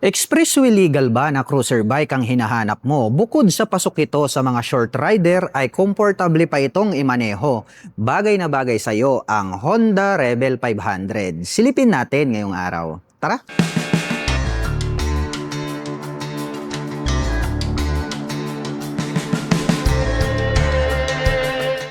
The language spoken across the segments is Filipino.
Expressway legal ba na cruiser bike ang hinahanap mo? Bukod sa pasok ito sa mga short rider ay komportable pa itong imaneho. Bagay na bagay sa iyo ang Honda Rebel 500. Silipin natin ngayong araw. Tara!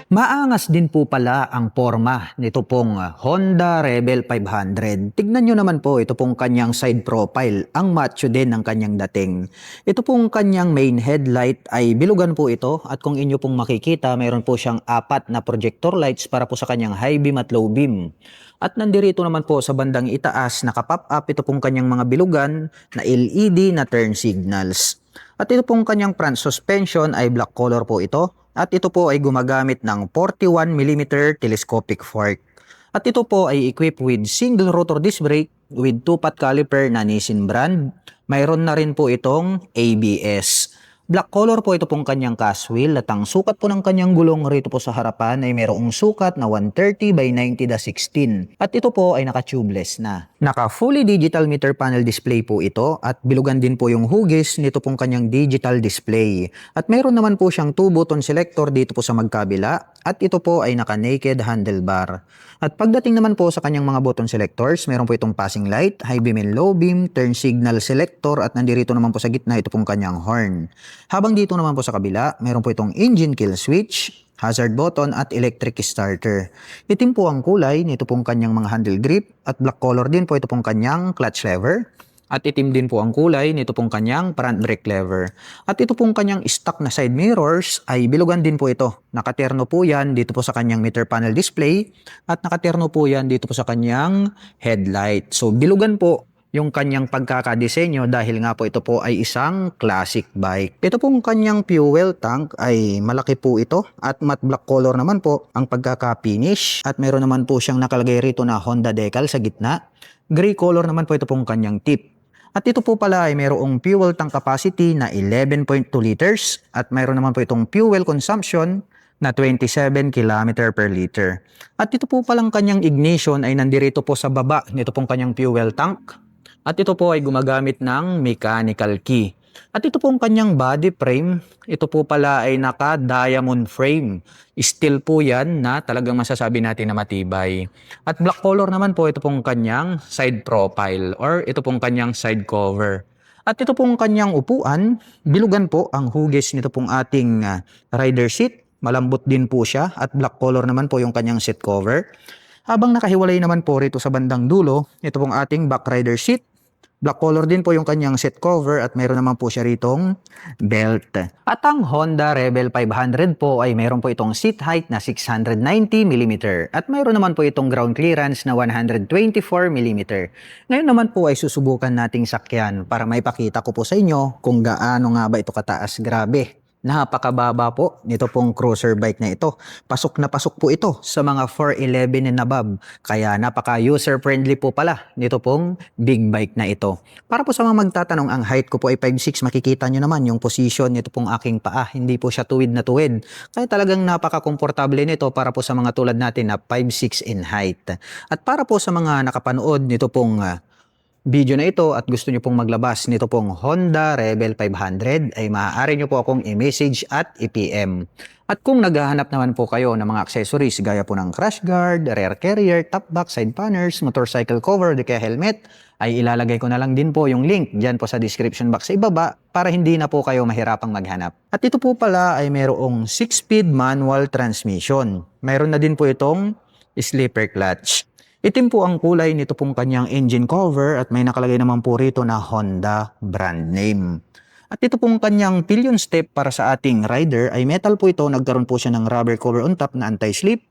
Maangas din po pala ang forma nito pong Honda Rebel 500. Tignan nyo naman po ito pong kanyang side profile. Ang macho din ng kanyang dating. Ito pong kanyang main headlight ay bilugan po ito at kung inyo pong makikita mayroon po siyang apat na projector lights para po sa kanyang high beam at low beam. At nandirito naman po sa bandang itaas naka-pop up ito pong kanyang mga bilugan na LED na turn signals. At ito pong kanyang front suspension ay black color po ito. At ito po ay gumagamit ng 41mm telescopic fork. At ito po ay equipped with single rotor disc brake with 2-pot caliper na Nissin brand. Mayroon na rin po itong ABS. Black color po ito pong kanyang cast wheel at ang sukat po ng kanyang gulong rito po sa harapan ay mayroong sukat na 130 by 90/16. At ito po ay naka-tubeless na. Naka fully digital meter panel display po ito at bilugan din po yung hugis nito pong kanyang digital display. At mayroon naman po siyang 2-button selector dito po sa magkabila at ito po ay naka-naked handlebar. At pagdating naman po sa kanyang mga button selectors, mayroon po itong passing light, high beam and low beam, turn signal selector at nandirito naman po sa gitna ito pong kanyang horn. Habang dito naman po sa kabila, mayroon po itong engine kill switch, hazard button at electric starter. Itim po ang kulay nito pong kanyang mga handle grip at black color din po ito pong kanyang clutch lever. At itim din po ang kulay nito pong kanyang front brake lever. At ito pong kanyang stock na side mirrors ay bilugan din po ito. Nakaterno po yan dito po sa kanyang meter panel display at nakaterno po yan dito po sa kanyang headlight. So bilugan po yung kanyang pagkakadesenyo dahil nga po ito po ay isang classic bike. Ito pong kanyang fuel tank ay malaki po ito at matte black color naman po ang pagkaka-finish at meron naman po siyang nakalagay rito na Honda decal sa gitna. Gray color naman po ito pong kanyang tip. At ito po pala ay mayroong fuel tank capacity na 11.2 liters at mayroon naman po itong fuel consumption na 27 km per liter. At ito po palang kanyang ignition ay nandirito po sa baba nito pong kanyang fuel tank. At ito po ay gumagamit ng mechanical key. At ito pong kanyang body frame, ito po pala ay naka-diamond frame. Steel po yan na talagang masasabi natin na matibay. At black color naman po ito pong kanyang side profile or ito pong kanyang side cover. At ito pong kanyang upuan, bilugan po ang hugis nito pong ating rider seat. Malambot din po siya at black color naman po yung kanyang seat cover. Habang nakahiwalay naman po rito sa bandang dulo, ito pong ating back rider seat. Black color din po yung kanyang seat cover at mayroon naman po siya ritong belt. At ang Honda Rebel 500 po ay mayroon po itong seat height na 690mm at mayroon naman po itong ground clearance na 124mm. Ngayon naman po ay susubukan nating sakyan para maipakita ko po sa inyo kung gaano nga ba ito kataas. Grabe. Napakababa po nito pong cruiser bike na ito. Pasok na pasok po ito sa mga 411 and above. Kaya napaka user friendly po pala nito pong big bike na ito. Para po sa mga magtatanong, ang height ko po ay 5'6". Makikita nyo naman yung position nito pong aking paa. Hindi po siya tuwid na tuwid. Kaya talagang napaka-komportable nito para po sa mga tulad natin na 5'6" in height. At para po sa mga nakapanood nito pong video na ito at gusto nyo pong maglabas nito pong Honda Rebel 500 ay maaari nyo po akong i-message at i-PM. At kung naghahanap naman po kayo ng mga accessories gaya po ng crash guard, rear carrier, top box, side panners, motorcycle cover, di kaya helmet, ay ilalagay ko na lang din po yung link dyan po sa description box sa ibaba para hindi na po kayo mahirapang maghanap. At ito po pala ay mayroong 6-speed manual transmission. Mayroon na din po itong sleeper clutch. Itim po ang kulay nito pong kanyang engine cover at may nakalagay naman po rito na Honda brand name. At ito pong kanyang pillion step para sa ating rider ay metal po ito. Nagkaroon po siya ng rubber cover on top na anti-slip.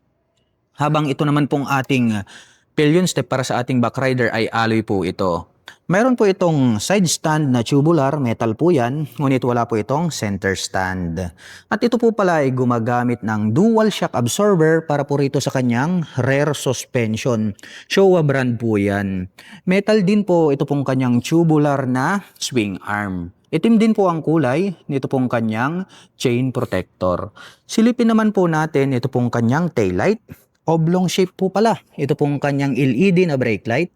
Habang ito naman pong ating pillion step para sa ating back rider ay alloy po ito. Mayroon po itong side stand na tubular, metal po yan, ngunit wala po itong center stand. At ito po pala ay gumagamit ng dual shock absorber para po rito sa kanyang rear suspension. Showa brand po yan. Metal din po ito pong kanyang tubular na swing arm. Itim din po ang kulay nito pong kanyang chain protector. Silipin naman po natin ito pong kanyang taillight. Oblong shape po pala. Ito pong kanyang LED na brake light.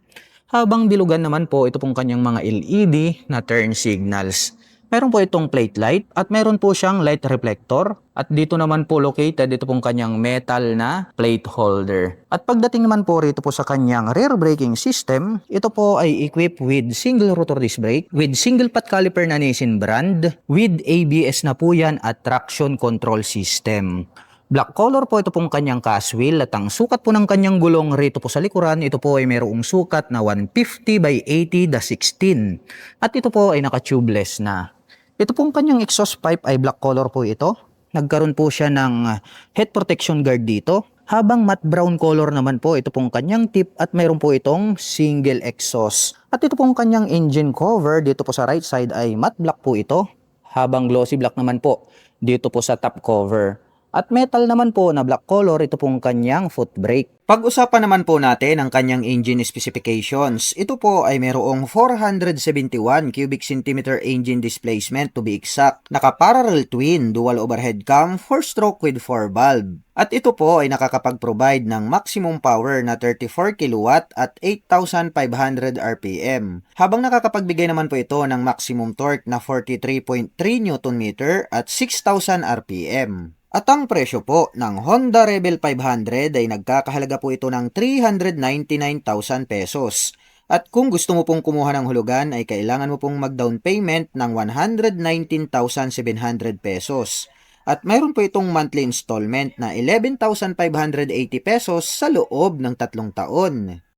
Habang dilugan naman po ito pong kanyang mga LED na turn signals. Meron po itong plate light at meron po siyang light reflector at dito naman po located ito pong kanyang metal na plate holder. At pagdating naman po rito po sa kanyang rear braking system, ito po ay equipped with single rotor disc brake, with single pot caliper na Nissin brand, with ABS na po yan at traction control system. Black color po ito pong kanyang cast wheel at ang sukat po ng kanyang gulong rito po sa likuran, ito po ay mayroong sukat na 150 by 80/16 at ito po ay naka-tubeless na. Ito pong kanyang exhaust pipe ay black color po ito. Nagkaroon po siya ng head protection guard dito. Habang matte brown color naman po ito pong kanyang tip at mayroon po itong single exhaust. At ito pong kanyang engine cover dito po sa right side ay matte black po ito. Habang glossy black naman po dito po sa top cover. At metal naman po na black color ito pong kanyang foot brake. Pag-usapan naman po natin ang kanyang engine specifications. Ito po ay mayroong 471 cubic centimeter engine displacement to be exact. Naka-parallel twin dual overhead cam 4-stroke with 4 valve. At ito po ay nakakapag-provide ng maximum power na 34 kW at 8,500 RPM. Habang nakakapagbigay naman po ito ng maximum torque na 43.3 Nm at 6,000 RPM. At ang presyo po ng Honda Rebel 500 ay nagkakahalaga po ito ng 399,000 pesos. At kung gusto mo pong kumuha ng hulugan ay kailangan mo pong mag-down payment ng 119,700 pesos. At mayroon po itong monthly installment na 11,580 pesos sa loob ng 3 taon.